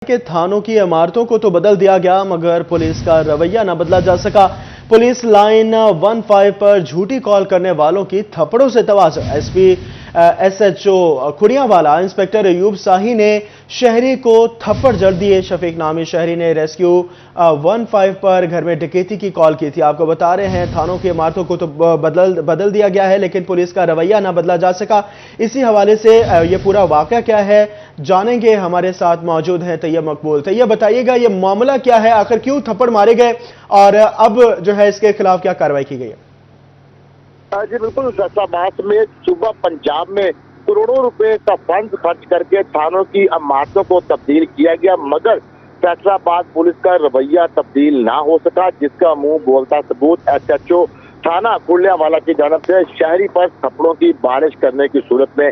کہ تھانوں کی عمارتوں کو تو بدل دیا گیا مگر پولیس کا رویہ نہ بدلا جا سکا۔ پولیس لائن 15 پر جھوٹی کال کرنے والوں کی تھپڑوں سے توازن۔ S P S H O کھڑیاں والا انسپیکٹر ایوب ساہی نے شہری کو تھپڑ جڑ دیے۔ شفیق نامی شہری نے ریسکیو 15 پر گھر میں ڈکیتی کی کال کی تھی۔ آپ کو بتا رہے ہیں تھانوں کی عمارتوں کو تو بدل دیا گیا ہے لیکن پولیس کا رویہ نہ بدلا جا سکا۔ اسی حوالے سے یہ پورا واقعہ کیا ہے جانیں گے، ہمارے ساتھ موجود ہیں طیب مقبول۔ طیب بتائیے گا یہ معاملہ کیا ہے، آخر کیوں تھپڑ مارے گئے اور اب جو ہے اس کے خلاف کیا کارروائی کی گئی ہے؟ جی بالکل، فیصلہ آباد میں صوبہ پنجاب میں کروڑوں روپے کا فنڈ خرچ کر کے تھانوں کی عمارتوں کو تبدیل کیا گیا مگر فیصلہ آباد پولیس کا رویہ تبدیل نہ ہو سکا، جس کا منہ بولتا ثبوت ایس ایچ او تھانہ کھڑیاں والا کی جانب سے شہری پر تھپڑوں کی بارش کرنے کی صورت میں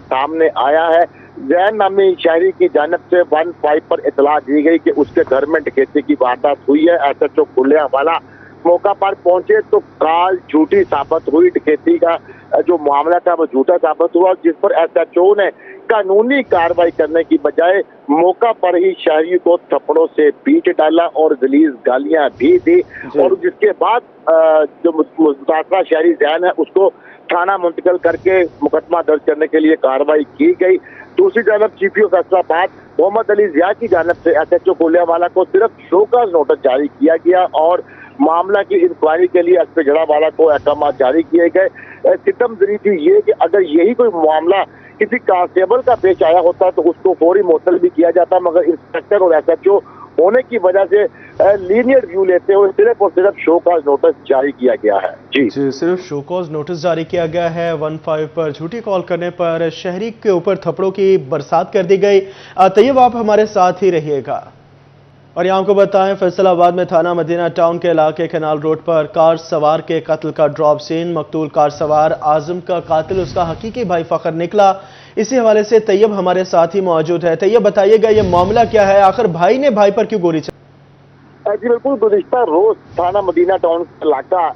سامنے آیا ہے۔ زین نامی شہری کی جانب سے 15 پر اطلاع دی گئی کہ اس کے گھر میں ڈکیتی کی واردات ہوئی ہے۔ ایس ایچ او کھڑیاں والا موقع پر پہنچے تو کال جھوٹی ثابت ہوئی، ڈکیتی کا جو معاملہ تھا وہ جھوٹا ثابت ہوا، جس پر ایس ایچ او نے قانونی کارروائی کرنے کی بجائے موقع پر ہی شہری کو تھپڑوں سے پیٹ ڈالا اور غلیظ گالیاں بھی دی اور جس کے بعد جو متاثرہ شہری زین ہے اس کو تھانہ منتقل کر کے مقدمہ درج کرنے کے لیے کارروائی کی گئی۔ دوسری جانب سی پی او فیصلہ آباد محمد علی ضیاء کی جانب سے ایس ایچ او کھڑیاں والا کو صرف شوکاز نوٹس جاری کیا گیا اور معاملہ کی انکوائری کے لیے ایس پی جڑا والا کو احکامات جاری کیے گئے۔ ستم ذری تھی یہ کہ اگر یہی کوئی معاملہ کسی کانسٹیبل کا پیش آیا ہوتا تو اس کو فوری معطل بھی کیا جاتا مگر انسپیکٹر اور ایس ایچ او ہونے کی وجہ سے لینئر ویو لیتے ہوئے صرف اور صرف شو کاز نوٹس جاری کیا گیا ہے۔ جی صرف شو کاز نوٹس جاری کیا گیا ہے۔ 15 پر جھوٹی کال کرنے پر شہری کے اوپر تھپڑوں کی برسات کر دی گئی۔ طیب آپ ہمارے ساتھ ہی رہیے گا اور یہاں کو بتائیں فیصلہ آباد میں تھانہ مدینہ ٹاؤن کے علاقے کینال روڈ پر کار سوار کے قتل کا ڈراپ سین۔ مقتول کار سوار اعظم کا قاتل اس کا حقیقی بھائی فخر نکلا۔ اسی حوالے سے طیب ہمارے ساتھ ہی موجود ہے۔ طیب بتائیے گا یہ معاملہ کیا ہے، آخر بھائی نے بھائی پر کیوں گولی چلائی؟ جی بالکل، گزشتہ روز تھانہ مدینہ ٹاؤن علاقہ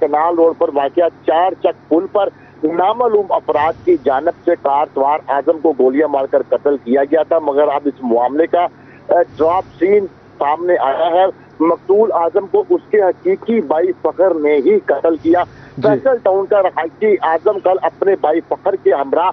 کینال روڈ پر واقع 4 چک پل پر نامعلوم افراد کی جانب سے کار سوار اعظم کو گولیاں مار کر قتل کیا گیا تھا مگر اب اس معاملے کا ڈراپ سین سامنے آیا ہے۔ مقتول اعظم کو اس کے حقیقی بھائی فخر نے ہی قتل کیا۔ فیصل ٹاؤن کا رہائشی اعظم کل اپنے بھائی فخر کے ہمراہ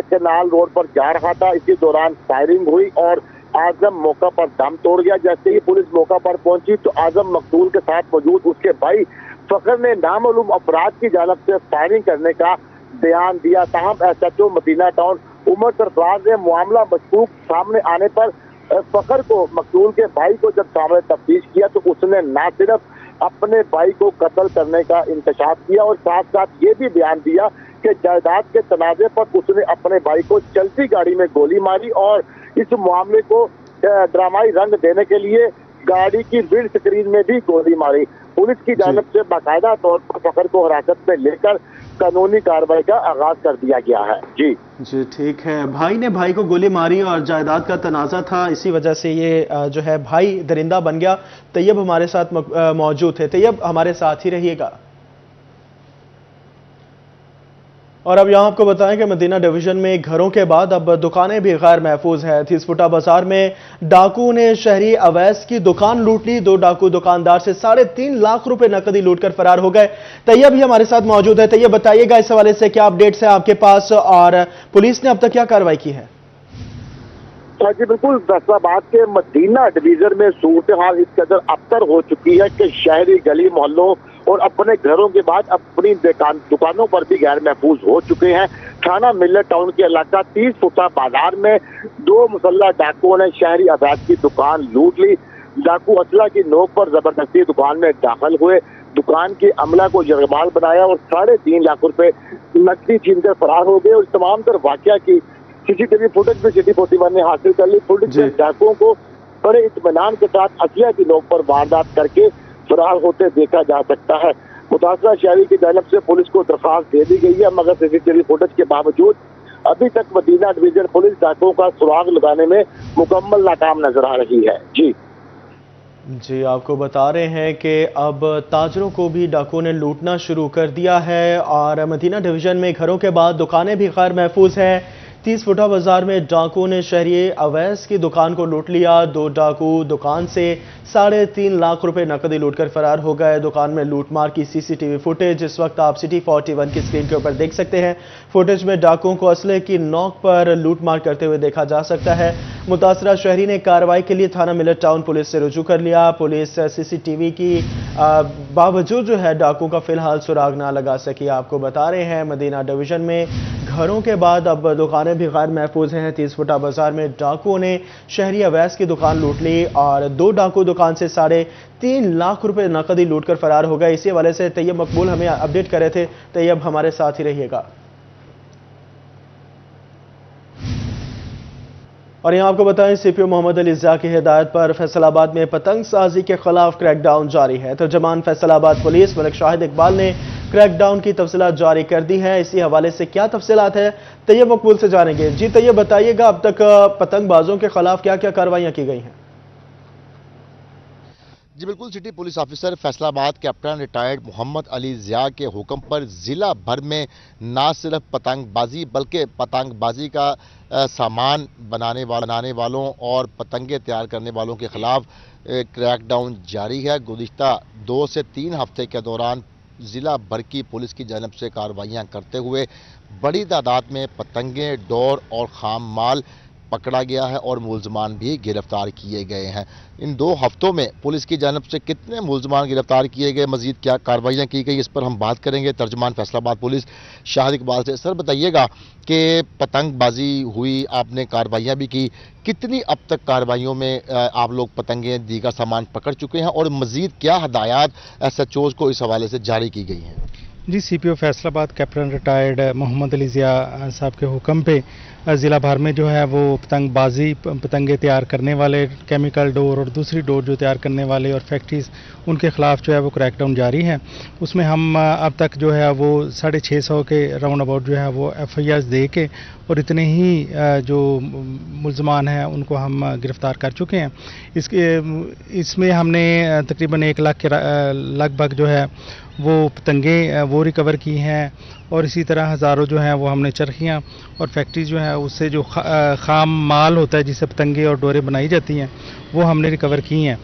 کینال روڈ پر جا رہا تھا، اسی دوران فائرنگ ہوئی اور اعظم موقع پر دم توڑ گیا۔ جیسے ہی پولیس موقع پر پہنچی تو اعظم مقتول کے ساتھ موجود اس کے بھائی فخر نے نامعلوم افراد کی جانب سے فائرنگ کرنے کا بیان دیا۔ تاہم ایس ایچ او مدینہ ٹاؤن عمر سرفراز نے معاملہ مشکوک سامنے آنے پر فخر کو مقتول کے بھائی کو جب سامنے تفتیش کیا تو اس نے نہ صرف اپنے بھائی کو قتل کرنے کا انکشاف کیا اور ساتھ ساتھ یہ بھی بیان دیا کہ جائیداد کے تنازع پر اس نے اپنے بھائی کو چلتی گاڑی میں گولی ماری اور اس معاملے کو ڈرامائی رنگ دینے کے لیے گاڑی کی ونڈ سکرین میں بھی گولی ماری۔ پولیس کی جانب سے باقاعدہ طور پر فخر کو حراست میں لے کر قانونی کارروائی کا آغاز کر دیا گیا ہے۔ جی ٹھیک ہے، بھائی نے بھائی کو گولی ماری اور جائیداد کا تنازع تھا، اسی وجہ سے یہ جو ہے بھائی درندہ بن گیا۔ طیب ہمارے ساتھ موجود تھے، طیب ہمارے ساتھ ہی رہیے گا اور اب یہاں آپ کو بتائیں کہ مدینہ ڈویژن میں گھروں کے بعد اب دکانیں بھی غیر محفوظ ہیں۔ تھیسپوٹا بازار میں ڈاکو نے شہری اویس کی دکان لوٹ لی۔ 2 ڈاکو دکاندار سے 3.5 لاکھ روپے نقدی لوٹ کر فرار ہو گئے۔ طیب بھی ہمارے ساتھ موجود ہے، طیب بتائیے گا اس حوالے سے کیا اپڈیٹس ہیں آپ کے پاس اور پولیس نے اب تک کیا کارروائی کی ہے؟ جی بالکل، فیصلہ آباد کے مدینہ ڈویژن میں صورتحال اس قدر ابتر ہو چکی ہے کہ شہری گلی محلوں اور اپنے گھروں کے بعد اپنی دکانوں پر بھی غیر محفوظ ہو چکے ہیں۔ تھانہ ملت ٹاؤن کے علاقہ 30 فٹا بازار میں 2 مسلح ڈاکوؤں نے شہری اویس کی دکان لوٹ لی۔ ڈاکو اسلحہ کی نوک پر زبردستی دکان میں داخل ہوئے، دکان کے عملہ کو یرغمال بنایا اور 3.5 لاکھ روپے نقدی چھین کر فرار ہو گئے اور تمام تر واقعہ کی سی ٹی وی فوٹیج میں سٹی 41 نے حاصل کر لی۔ پولیس نے ڈاکوؤں کو بڑے اطمینان کے ساتھ اسلحہ کی نوک پر واردات کر کے فرار ہوتے دیکھا جا سکتا ہے۔ متاثرہ شہری کی جانب سے پولیس کو درخواست دے دی گئی ہے مگر سی ٹی وی فوٹیج کے باوجود ابھی تک مدینہ ڈویژن پولیس ڈاکوؤں کا سراغ لگانے میں مکمل ناکام نظر آ رہی ہے۔ جی آپ کو بتا رہے ہیں کہ اب تاجروں کو بھی ڈاکوؤں نے لوٹنا شروع کر دیا ہے اور مدینہ ڈویژن میں گھروں کے بعد دکانیں بھی غیر محفوظ ہیں۔ 30 फुटा बाजार में डाकुओं ने शहरी अवैस की दुकान को लूट लिया। 2 डाकू दुकान से 3.5 लाख रुपए नकदी लूटकर फरार हो गए। दुकान में लूटमार की सीसीटीवी फुटेज इस वक्त आप सिटी 41 की स्क्रीन के ऊपर देख सकते हैं। फुटेज में डाकुओं को असले की नोक पर लूटमार करते हुए देखा जा सकता है। मुतासरा शहरी ने कार्रवाई के लिए थाना मिलर टाउन पुलिस से रुजू कर लिया। पुलिस सीसीटीवी की बावजूद जो है डाकुओं का फिलहाल सुराग ना लगा सकी। आपको बता रहे हैं मदीना डिवीजन में घरों के बाद अब दुकानें भी गैर महफूज हैं। 30 फुटा बाजार में डाकुओं ने शहरी अवैस की दुकान लूट ली और 2 डाकू दुकान से 3.5 लाख रुपए नकदी लूटकर फरार हो गए। इसी हवाले से तैयब मकबूल हमें अपडेट कर रहे थे। तैयब हमारे साथ ही रहिएगा। और यहां आपको बताएं सीपीओ मोहम्मद अली ज़िया की हिदायत पर फैसलाबाद में पतंग साजी के खिलाफ क्रैकडाउन जारी है। तर्जमान फैसलाबाद पुलिस मलिक शाहिद इकबाल ने क्रैकडाउन की तफसीलात जारी कर दी हैं। इसी हवाले से क्या तफसीलात है तैयब मकबूल से जानेंगे। जी तैयब बताइएगा, अब तक पतंगबाजों के खिलाफ क्या क्या कार्रवाइयां की गई हैं? जी बिल्कुल, city police officer Faisalabad captain retired Mohammad Ali Zia के हुक्म पर ज़िला भर में ना सिर्फ पतंगबाजी बल्कि पतंगबाजी का सामान बनाने वालों और पतंगे तैयार करने वालों के खिलाफ क्रैकडाउन जारी है। गुज़िश्ता 2 से 3 हफ्ते के दौरान ज़िला भर की पुलिस की जानब से कार्रवाइयाँ करते हुए बड़ी तादाद में पतंगे, डोर और खाम माल पकड़ा गया है और मुलजमान भी गिरफ्तार किए गए हैं। इन 2 हफ्तों में पुलिस की जानब से कितने मुलजमान गिरफ्तार किए गए, मजीद क्या कार्रवाइयाँ की गई, इस पर हम बात करेंगे तर्जमान फैसलाबाद पुलिस शाहिद इकबाल से। सर बताइएगा कि पतंगबाजी हुई, आपने कार्रवाइयाँ भी की, कितनी अब तक कार्रवाइयों में आप लोग पतंगे दीगर सामान पकड़ चुके हैं और मजीद क्या हदायत SHOs को इस हवाले से जारी की गई हैं? जी CPO Faisalabad captain retired Mohammad Ali Zia साहब के हुक्म पे ज़िला भर में जो है वो पतंगबाजी, पतंगे तैयार करने वाले, केमिकल डोर और दूसरी डोर जो तैयार करने वाले और फैक्ट्रीज, उनके खिलाफ जो है वो क्रैकडाउन जारी है। उसमें हम अब तक जो है वो 650 के राउंड अबाउट जो है वो FIRs दे के और इतने ही जो मुलजमान हैं उनको हम गिरफ्तार कर चुके हैं। इसमें हमने तकरीबन 1 लाख के लगभग जो है वो पतंगे वो रिकवर की हैं और इसी तरह हज़ारों जो हैं वो हमने चरखियाँ और फैक्ट्रीज जो है उससे जो खाम माल होता है जिससे पतंगे और डोरें बनाई जाती हैं वो हमने रिकवर की हैं।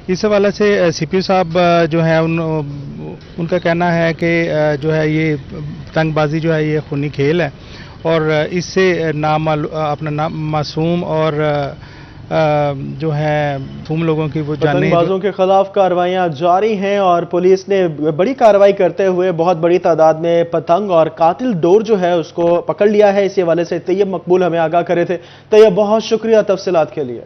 इस हवाले से CPO साहब जो है उनका कहना है कि जो है ये पतंगबाजी जो है ये खूनी खेल है और इससे अपना मासूम और जो है तुम लोगों की वो जाने पतंगबाजों के खिलाफ कार्रवाइयां जारी हैं और पुलिस ने बड़ी कार्रवाई करते हुए बहुत बड़ी तादाद में पतंग और कातिल डोर जो है उसको पकड़ लिया है। इसी हवाले से तैयब मकबूल हमें आगाह करे थे। तैयब बहुत शुक्रिया तफसीलात के लिए।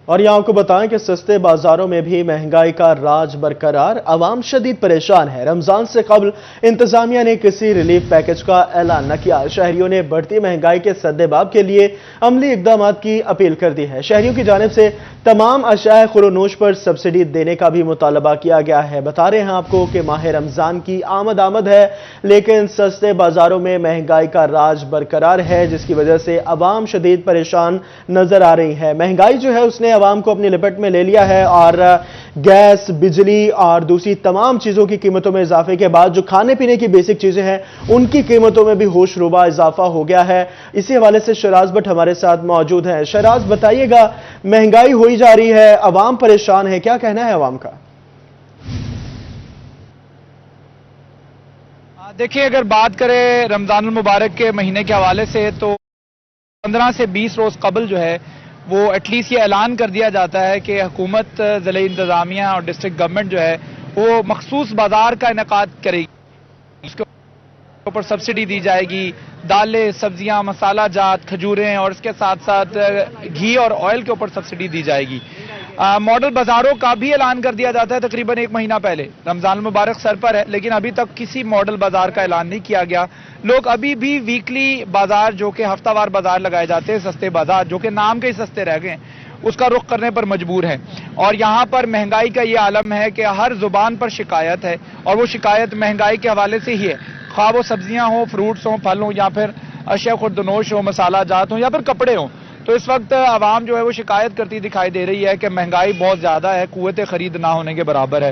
और यहां आपको बताएं कि सस्ते बाजारों में भी महंगाई का राज बरकरार, अवाम शदीद परेशान है। रमजान से कबल इंतजामिया ने किसी रिलीफ पैकेज का ऐलान न किया। शहरियों ने बढ़ती महंगाई के सद्देबाब के लिए अमली इकदाम की अपील कर दी है। शहरियों की जानिब से तमाम अशाए खुरोनोश पर सब्सिडी देने का भी मुतालबा किया गया है। बता रहे हैं आपको कि माह रमजान की आमद है, लेकिन सस्ते बाजारों में महंगाई का राज बरकरार है, जिसकी वजह से अवाम शदीद परेशान नजर आ रही है। महंगाई जो है उसने अवाम को अपनी लिपट में ले लिया है और गैस, बिजली और दूसरी तमाम चीजों की कीमतों में इजाफे के बाद जो खाने पीने की बेसिक चीजें हैं उनकी कीमतों में भी होशरुबा इजाफा हो गया है। इसी हवाले से शराज भट्ट हमारे साथ मौजूद हैं। शराज बताइएगा, महंगाई हुई जा रही है, अवाम परेशान है, क्या कहना है अवाम का? देखिए, अगर बात करें रमजान मुबारक के महीने के हवाले से तो 15 से 20 रोज कबल जो है वो एटलीस्ट ये ऐलान कर दिया जाता है कि हुकूमत, ज़िला इंतजामिया और डिस्ट्रिक्ट गवर्नमेंट जो है वो मखसूस बाजार का इनेकाद करेगी। उसके ऊपर सब्सिडी दी जाएगी, दालें, सब्जियां, मसाला जात, खजूरें और इसके साथ साथ घी और ऑयल के ऊपर सब्सिडी दी जाएगी। मॉडल बाजारों का भी ऐलान कर दिया जाता है तकरीबन 1 महीना पहले। रमजान मुबारक सर पर है लेकिन अभी तक किसी मॉडल बाजार का ऐलान नहीं किया गया। लोग अभी भी वीकली बाजार, जो कि हफ्तावार बाजार लगाए जाते हैं, सस्ते बाजार जो कि नाम के ही सस्ते रह गए, उसका रुख करने पर मजबूर है। और यहाँ पर महंगाई का ये आलम है कि हर जुबान पर शिकायत है और वो शिकायत महंगाई के हवाले से ही है। खा वो सब्जियां हो, फ्रूट्स हो, फल हो या फिर अशिया खुर्दनोश हो, मसाला जात हो या फिर कपड़े हो। तो इस वक्त आवाम जो है वो शिकायत करती दिखाई दे रही है कि महंगाई बहुत ज़्यादा है, कुव्वत खरीद ना होने के बराबर है।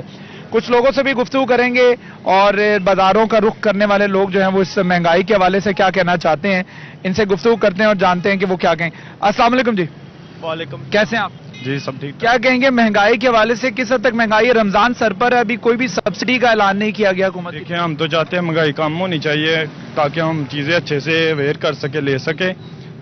कुछ लोगों से भी गुफ्तगू करेंगे और बाजारों का रुख करने वाले लोग जो हैं वो इस महंगाई के हवाले से क्या कहना चाहते हैं, इनसे गुफ्तगू करते हैं और जानते हैं कि वो क्या कहें। अस्सलाम वालेकुम जी। वालेकुम। कैसे हैं आप? जी सब ठीक। क्या कहेंगे महंगाई के हवाले से, किस हद तक महंगाई है? रमजान सर पर है, अभी कोई भी सब्सिडी का ऐलान नहीं किया गया हुकूमत की। देखिए, हम तो चाहते हैं महंगाई कम होनी चाहिए ताकि हम चीज़ें अच्छे से अवेयर कर सके, ले सके।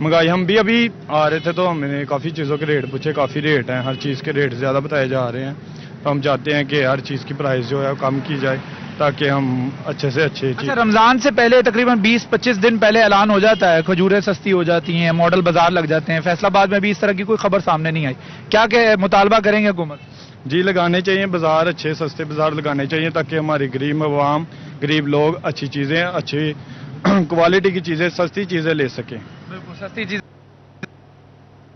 महंगाई हम भी अभी आ रहे थे तो हमने काफ़ी चीज़ों के रेट पूछे, काफ़ी रेट हैं, हर चीज़ के रेट ज़्यादा बताए जा रहे हैं। तो हम चाहते हैं कि हर चीज़ की प्राइस जो है कम की जाए ताकि हम अच्छे से अच्छे अच्छा, रमजान से पहले तकरीबन 20-25 दिन पहले ऐलान हो जाता है, खजूरें सस्ती हो जाती हैं, मॉडल बाजार लग जाते हैं। फैसलाबाद में भी इस तरह की कोई खबर सामने नहीं आई। क्या मुतालबा करेंगे हुकूमत? जी लगाने चाहिए बाजार, अच्छे सस्ते बाजार लगाने चाहिए ताकि हमारी गरीब आवाम, गरीब लोग अच्छी चीज़ें, अच्छी क्वालिटी की चीज़ें, सस्ती चीज़ें ले सकें। बिल्कुल सस्ती चीज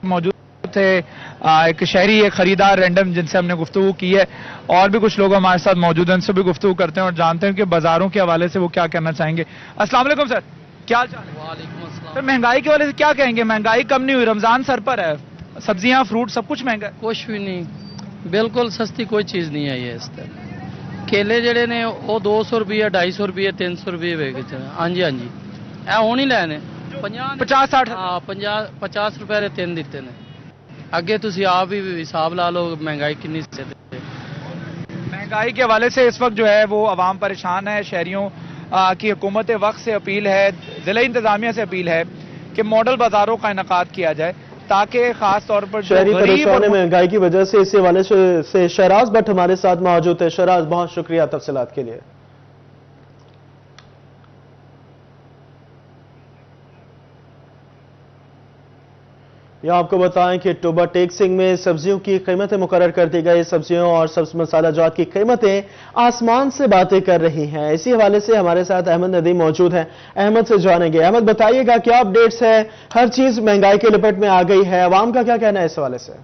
मौजूद थे। एक शहरी, एक खरीदार रैंडम जिनसे हमने गुफ्तगू की है, और भी कुछ लोग हमारे साथ मौजूद हैं, उनसे भी गुफ्तगू करते हैं और जानते हैं कि बाजारों के हवाले से वो क्या कहना चाहेंगे। अस्सलाम वालेकुम सर, क्या हाल चाल है? वालेकुम अस्सलाम। सर, महंगाई के हवाले से क्या कहेंगे? महंगाई कम नहीं हुई, रमजान सर पर है, सब्जियां फ्रूट सब कुछ महंगा है। कुछ भी नहीं, बिल्कुल सस्ती कोई चीज़ नहीं आई है इस तरह। केले ਜਿਹੜੇ ਨੇ ਉਹ 200 ਰੁਪਏ 250 ਰੁਪਏ 300 ਰੁਪਏ ਵੇਚਦੇ ਨੇ। ਹਾਂਜੀ ਹਾਂਜੀ, ਇਹ ਹੁਣ ਹੀ ਲੈਣੇ 50-60 ਹਾਂ 50 ਰੁਪਏ ਦੇ 3 ਦਿੱਤੇ ਨੇ। ਅੱਗੇ ਤੁਸੀਂ ਆਪ ਹੀ ਹਿਸਾਬ ਲਾ ਲਓ महंगाई कितनी से। महंगाई के हवाले से इस वक्त जो है वो अवाम परेशान है। शहरियों की हुकूमत वक्त से अपील है, जिला इंतजामिया से अपील है कि मॉडल बाजारों का इनकाद किया जाए ताकि खास तौर पर शहरी परेशान है महंगाई की वजह से। इसी हवाले से शहराज भट्ट हमारे साथ मौजूद है। शहराज, बहुत शुक्रिया तफसीलात के लिए। यहाँ आपको बताएं कि टोबा टेक्सिंग में सब्जियों की कीमतें मुकर्रर कर दी गई। सब्जियों और सब्ज मसाला जात की कीमतें आसमान से बातें कर रही हैं। इसी हवाले से हमारे साथ अहमद नदीम मौजूद हैं, अहमद से जानेंगे। अहमद, बताइएगा क्या अपडेट्स है? हर चीज महंगाई के लिपट में आ गई है, अवाम का क्या कहना है इस हवाले से?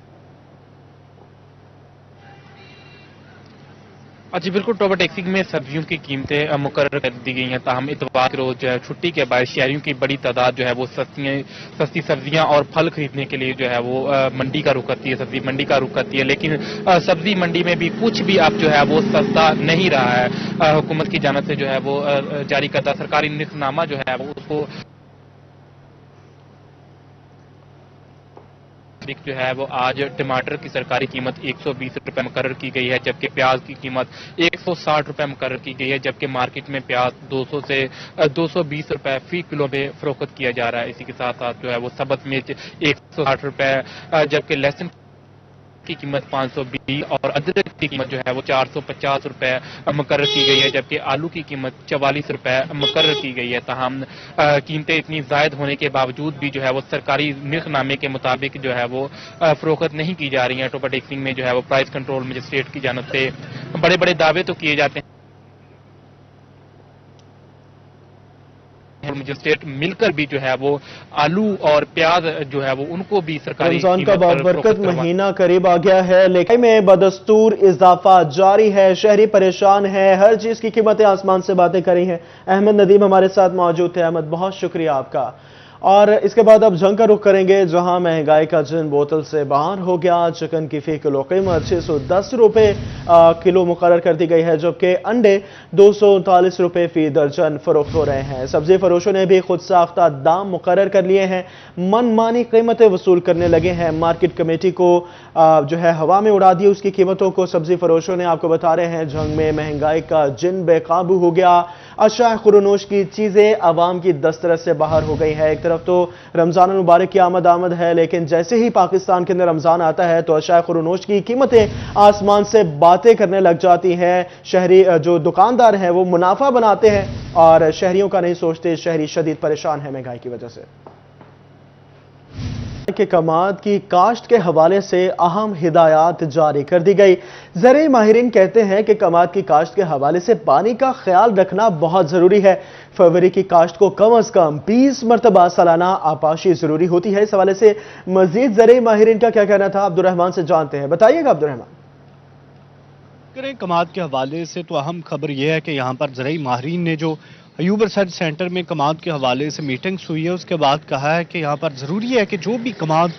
जी बिल्कुल, टोबा टैक्सी में सब्जियों की कीमतें मुकर्रर कर दी गई हैं। ताहम इतवार के रोज जो है छुट्टी के बाद शहरियों की बड़ी तादाद जो है वो सस्ती सब्जियां और फल खरीदने के लिए जो है वो मंडी का रुख करती है, सब्जी मंडी का रुख करती है। लेकिन सब्जी मंडी में भी कुछ भी अब जो है वो सस्ता नहीं रहा है। हुकूमत की जानिब से जो है वो जारी करदा सरकारी निर्खनामा जो है वो उसको जो है वो आज टमाटर की सरकारी कीमत 120 रुपए मुकर्रर की गई है, जबकि प्याज की कीमत 160 रुपए मुकर्रर की गई है, जबकि मार्केट में प्याज 200 से 220 रुपए फी किलो में फरोख्त किया जा रहा है। इसी के साथ साथ जो है वो सबत मिर्च 160 रुपए, जबकि लहसुन की कीमत 520 और अदरक की कीमत जो है वो 450 रुपए मुकर्रर की गई है, जबकि आलू की कीमत 44 रुपए मुकर्रर की गई है। ताहम कीमतें इतनी जायद होने के बावजूद भी जो है वो सरकारी निर्खनामे के मुताबिक जो है वो फरोख्त नहीं की जा रही है। टोबा टैक्सिंग में जो है वो प्राइस कंट्रोल मजिस्ट्रेट की जानिब से बड़े बड़े दावे तो किए जाते हैं, मजिस्ट्रेट मिलकर भी जो है वो आलू और प्याज जो है वो उनको भी सरकारी रमजान का बाबरकत महीना करीब आ गया है, लेकिन में बदस्तूर इजाफा जारी है। शहरी परेशान है, हर चीज की कीमतें आसमान से बातें करी हैं। अहमद नदीम हमारे साथ मौजूद थे। अहमद, बहुत शुक्रिया आपका। और इसके बाद अब जंग का रुख करेंगे, जहां महंगाई का जिन बोतल से बाहर हो गया। चिकन की फी किलो कीमत 610 रुपए किलो मुकर्रर कर दी गई है, जबकि अंडे 239 रुपए फी दर्जन फरोख्त हो रहे हैं। सब्जी फरोशों ने भी खुद साख्ता दाम मुकर्रर कर लिए हैं, मनमानी कीमतें वसूल करने लगे हैं। मार्केट कमेटी को जो है हवा में उड़ा दिया उसकी कीमतों को। सब्जी फरोशों ने आपको बता रहे हैं जंग में महंगाई का जिन बेकाबू हो गया। अशाए खुरनोश की चीजें आवाम की दस्तरस से बाहर हो गई है। एक तरफ तो रमजान मुबारक की आमद है, लेकिन जैसे ही पाकिस्तान के अंदर रमजान आता है तो अशाए खुरनोश की कीमतें आसमान से बातें करने लग जाती हैं। शहरी जो दुकानदार हैं वो मुनाफा बनाते हैं और शहरियों का नहीं सोचते। शहरी शदीद परेशान है महंगाई की वजह से। के कमाद की काश्त के हवाले से अहम हिदायत जारी कर दी गई। ज़राई माहिरीन कहते हैं कि कमाद की काश्त के हवाले से पानी का ख्याल रखना बहुत जरूरी है। फरवरी की काश्त को कम अज कम 20 मरतबा सालाना आपाशी जरूरी होती है। इस हवाले से मजीद ज़राई माहिरीन का क्या कहना था, अब्दुर्रहमान से जानते हैं। बताइएगा अब्दुर्रहमान। करें कमाद के हवाले से तो अहम खबर यह है कि यहाँ पर ज़राई माहिरीन ने जो अयूब रिसर्च सेंटर में कमाद के हवाले से मीटिंग्स हुई है, उसके बाद कहा है कि यहाँ पर ज़रूरी है कि जो भी कमाद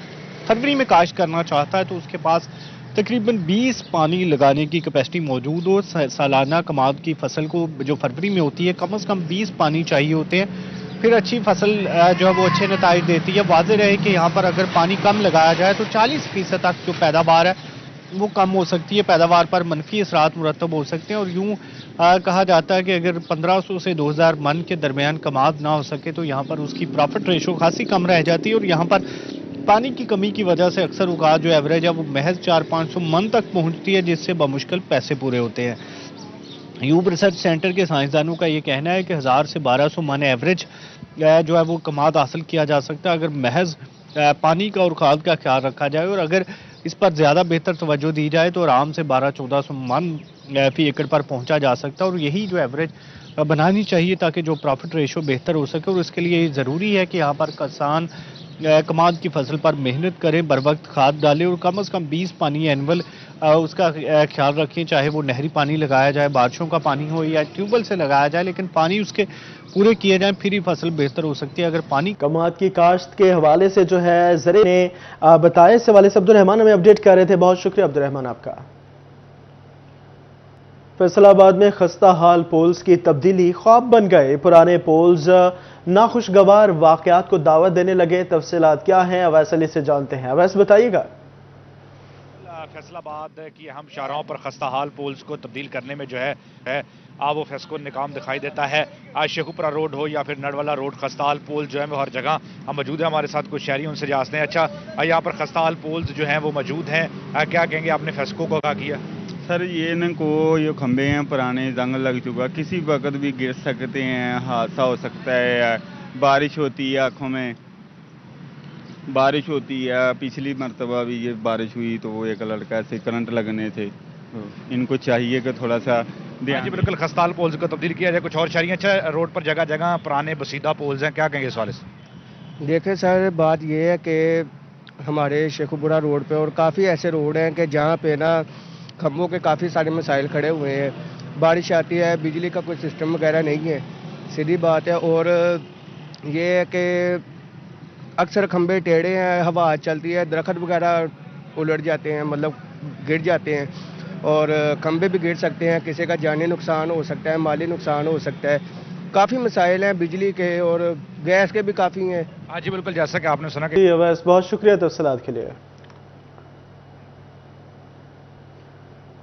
फरवरी में काश्त करना चाहता है तो उसके पास तकरीबन 20 पानी लगाने की कैपेसिटी मौजूद हो, सालाना कमाद की फसल को जो फरवरी में होती है कम से कम 20 पानी चाहिए होते हैं, फिर अच्छी फसल जो है वो अच्छे नताइज देती है। वाज़ेह रहे कि यहाँ पर अगर पानी कम लगाया जाए तो 40% तक जो पैदावार है वो कम हो सकती है, पैदावार पर मनफी असरात मुरतब हो सकते हैं। और यूँ कहा जाता है कि अगर 1500 से 2000 मन के दरमियान कमाद ना हो सके तो यहाँ पर उसकी प्रॉफिट रेशो खासी कम रह जाती है। और यहाँ पर पानी की कमी की वजह से अक्सर औकात जो एवरेज है वो महज 400-500 मन तक पहुँचती है, जिससे बमुश्किल पैसे पूरे होते हैं। यूब रिसर्च सेंटर के साइंसदानों का ये कहना है कि 1000 से 1200 मन एवरेज जो है वो कमाद हासिल किया जा सकता है अगर महज पानी का और खाद का ख्याल रखा जाए। और अगर इस पर ज़्यादा बेहतर तवज्जो दी जाए तो आराम से 1200-1400 मन फी एकड़ पर पहुंचा जा सकता है। और यही जो एवरेज बनानी चाहिए ताकि जो प्रॉफिट रेशो बेहतर हो सके। और इसके लिए ज़रूरी है कि यहाँ पर किसान कमाद की फसल पर मेहनत करें, बर वक्त खाद डालें और कम से कम 20 पानी एनुअल उसका ख्याल रखें, चाहे वो नहरी पानी लगाया जाए, बारिशों का पानी हो या ट्यूबवेल से लगाया जाए, लेकिन पानी उसके पूरे किए जाएं, फिर ही फसल बेहतर हो सकती है। अगर पानी कमाद की काश्त के हवाले से जो है ज़रे ने बताया, इस हवाले से अब्दुल रहमान हमें अपडेट कर रहे थे। बहुत शुक्रिया अब्दुल रहमान आपका। फैसलाबाद में खस्ता हाल पोल्स की तब्दीली ख्वाब बन गए, पुराने पोल्स नाखुशगवार वाकयात को दावत देने लगे। तफसीलात क्या हैं, अवैस अली से जानते हैं। अवैस बताइएगा। फैसलाबाद की अहम शाहराहों पर खस्ता हाल पोल्स को तब्दील करने में जो है वो फेस्को निकाम दिखाई देता है। आज शेखुपुरा रोड हो या फिर नडवाला रोड, खस्ता हाल पोल जो है वो हर जगह हम मौजूद है। हमारे साथ कुछ शहरी उनसे जानते हैं। अच्छा, यहाँ पर खस्ता हाल पोल्स जो हैं वो मौजूद हैं, क्या कहेंगे आपने फेस्को को क्या किया? सर ये न को ये खंबे हैं पुराने, जंग लग चुका, किसी वक्त भी गिर सकते हैं, हादसा हो सकता है। बारिश होती है, आँखों में बारिश होती है। पिछली मरतबा भी ये बारिश हुई तो वो एक लड़का से करंट लगने थे। इनको चाहिए कि थोड़ा सा जी बिल्कुल, खस्ता हाल पोल्स को तब्दील किया जाए। कुछ और शहरी अच्छा रोड पर जगह जगह पुराने बसीदा पोल्स हैं, क्या कहेंगे इस वाले से? देखें सर, बात ये है कि हमारे शेखुपुरा रोड पे और काफ़ी ऐसे रोड हैं कि जहाँ पे ना खंभों के काफ़ी सारे मसाइल खड़े हुए हैं। बारिश आती है, बिजली का कोई सिस्टम वगैरह नहीं है, सीधी बात है। और ये है कि अक्सर खंभे टेढ़े हैं, हवा चलती है, दरख्त वगैरह उलट जाते हैं, मतलब गिर जाते हैं। और खंभे भी गिर सकते हैं, किसी का जानी नुकसान हो सकता है, माली नुकसान हो सकता है। काफ़ी मसाइल हैं बिजली के और गैस के भी काफ़ी हैं। हाँ जी बिल्कुल, जैसा कि आपने सुना कि बहुत शुक्रिया तफसीलात के लिए।